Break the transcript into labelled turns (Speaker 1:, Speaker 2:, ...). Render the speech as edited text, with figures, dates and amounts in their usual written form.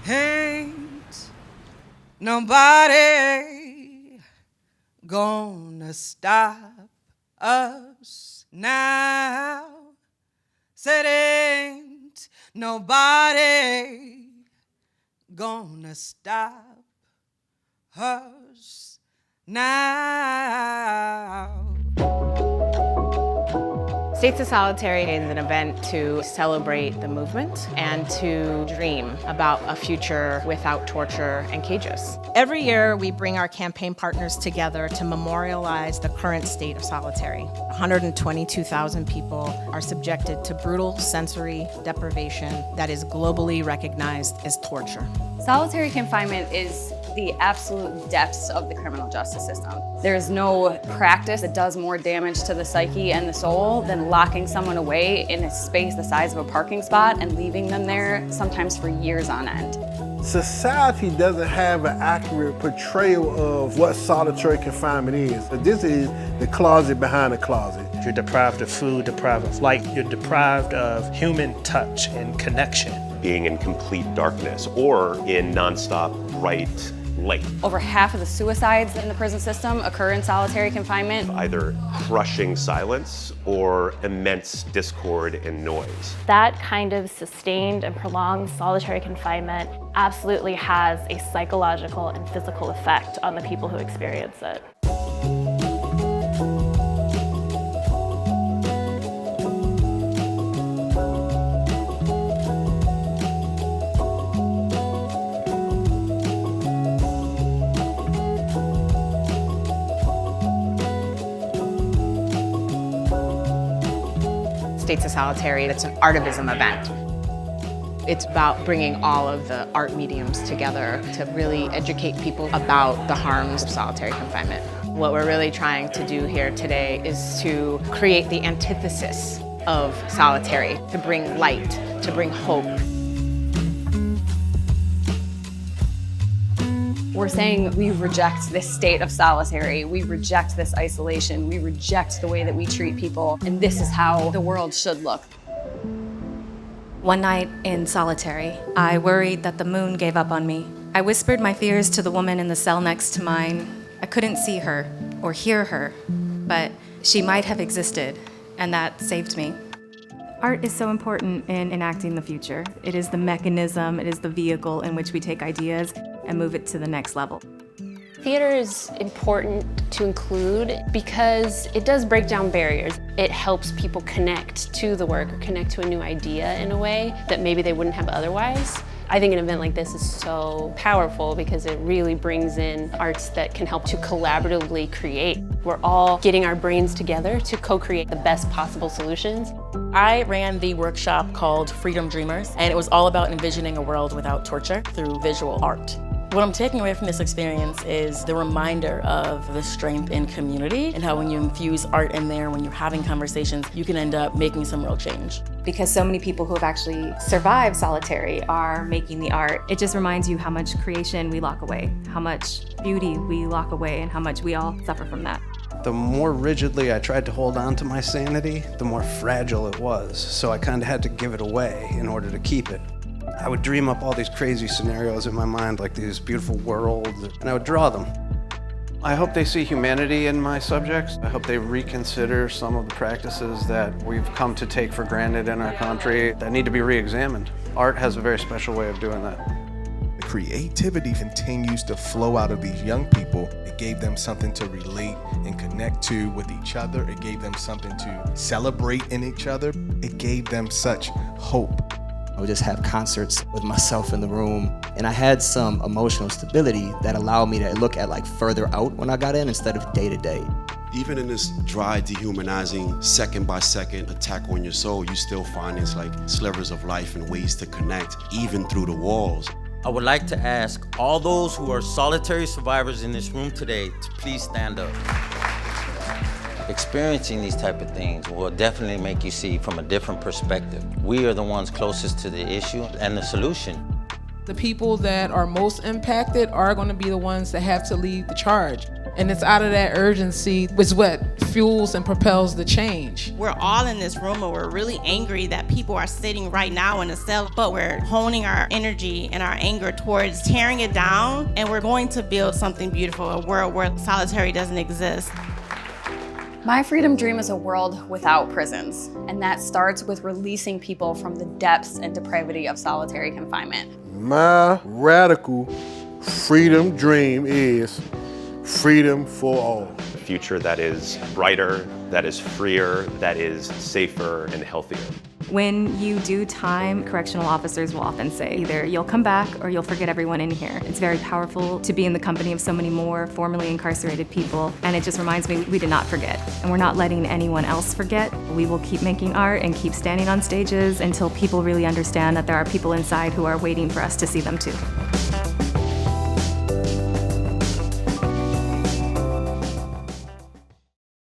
Speaker 1: Ain't nobody gonna stop us now. Said ain't nobody gonna stop us now.
Speaker 2: States of Solitary is an event to celebrate the movement and to dream about a future without torture and cages.
Speaker 3: Every year, we bring our campaign partners together to memorialize the current state of solitary. 122,000 people are subjected to brutal sensory deprivation that is globally recognized as torture.
Speaker 4: Solitary confinement is the absolute depths of the criminal justice system. There is no practice that does more damage to the psyche and the soul than locking someone away in a space the size of a parking spot and leaving them there, sometimes for years on end.
Speaker 5: Society doesn't have an accurate portrayal of what solitary confinement is. This is the closet behind the closet.
Speaker 6: You're deprived of food, deprived of light, you're deprived of human touch and connection.
Speaker 7: Being in complete darkness or in nonstop bright light.
Speaker 4: Over half of the suicides in the prison system occur in solitary confinement.
Speaker 7: Either crushing silence or immense discord and noise.
Speaker 8: That kind of sustained and prolonged solitary confinement absolutely has a psychological and physical effect on the people who experience it.
Speaker 2: States of Solitary, it's an artivism event. It's about bringing all of the art mediums together to really educate people about the harms of solitary confinement. What we're really trying to do here today is to create the antithesis of solitary, to bring light, to bring hope.
Speaker 4: We're saying we reject this state of solitary, we reject this isolation, we reject the way that we treat people, and this is how the world should look.
Speaker 9: One night in solitary, I worried that the moon gave up on me. I whispered my fears to the woman in the cell next to mine. I couldn't see her or hear her, but she might have existed, and that saved me.
Speaker 10: Art is so important in enacting the future. It is the mechanism, it is the vehicle in which we take ideas and move it to the next level.
Speaker 11: Theater is important to include because it does break down barriers. It helps people connect to the work or connect to a new idea in a way that maybe they wouldn't have otherwise. I think an event like this is so powerful because it really brings in arts that can help to collaboratively create. We're all getting our brains together to co-create the best possible solutions.
Speaker 12: I ran the workshop called Freedom Dreamers, and it was all about envisioning a world without torture through visual art. What I'm taking away from this experience is the reminder of the strength in community and how when you infuse art in there, when you're having conversations, you can end up making some real change.
Speaker 10: Because so many people who have actually survived solitary are making the art. It just reminds you how much creation we lock away, how much beauty we lock away, and how much we all suffer from that.
Speaker 13: The more rigidly I tried to hold on to my sanity, the more fragile it was. So I kind of had to give it away in order to keep it. I would dream up all these crazy scenarios in my mind, like these beautiful worlds, and I would draw them. I hope they see humanity in my subjects. I hope they reconsider some of the practices that we've come to take for granted in our country that need to be re-examined. Art has a very special way of doing that.
Speaker 14: The creativity continues to flow out of these young people. It gave them something to relate and connect to with each other. It gave them something to celebrate in each other. It gave them such hope.
Speaker 15: I would just have concerts with myself in the room, and I had some emotional stability that allowed me to look at like further out when I got in instead of day to day.
Speaker 16: Even in this dry, dehumanizing, second by second attack on your soul, you still find it's like slivers of life and ways to connect, even through the walls.
Speaker 17: I would like to ask all those who are solitary survivors in this room today to please stand up. Experiencing these type of things will definitely make you see from a different perspective. We are the ones closest to the issue and the solution.
Speaker 18: The people that are most impacted are going to be the ones that have to lead the charge. And it's out of that urgency is what fuels and propels the change.
Speaker 19: We're all in this room and we're really angry that people are sitting right now in a cell, but we're honing our energy and our anger towards tearing it down, and we're going to build something beautiful, a world where solitary doesn't exist.
Speaker 4: My freedom dream is a world without prisons, and that starts with releasing people from the depths and depravity of solitary confinement.
Speaker 5: My radical freedom dream is freedom for all.
Speaker 7: A future that is brighter, that is freer, that is safer and healthier.
Speaker 10: When you do time, correctional officers will often say either you'll come back or you'll forget everyone in here. It's very powerful to be in the company of so many more formerly incarcerated people, and it just reminds me we did not forget, and we're not letting anyone else forget. We will keep making art and keep standing on stages until people really understand that there are people inside who are waiting for us to see them too.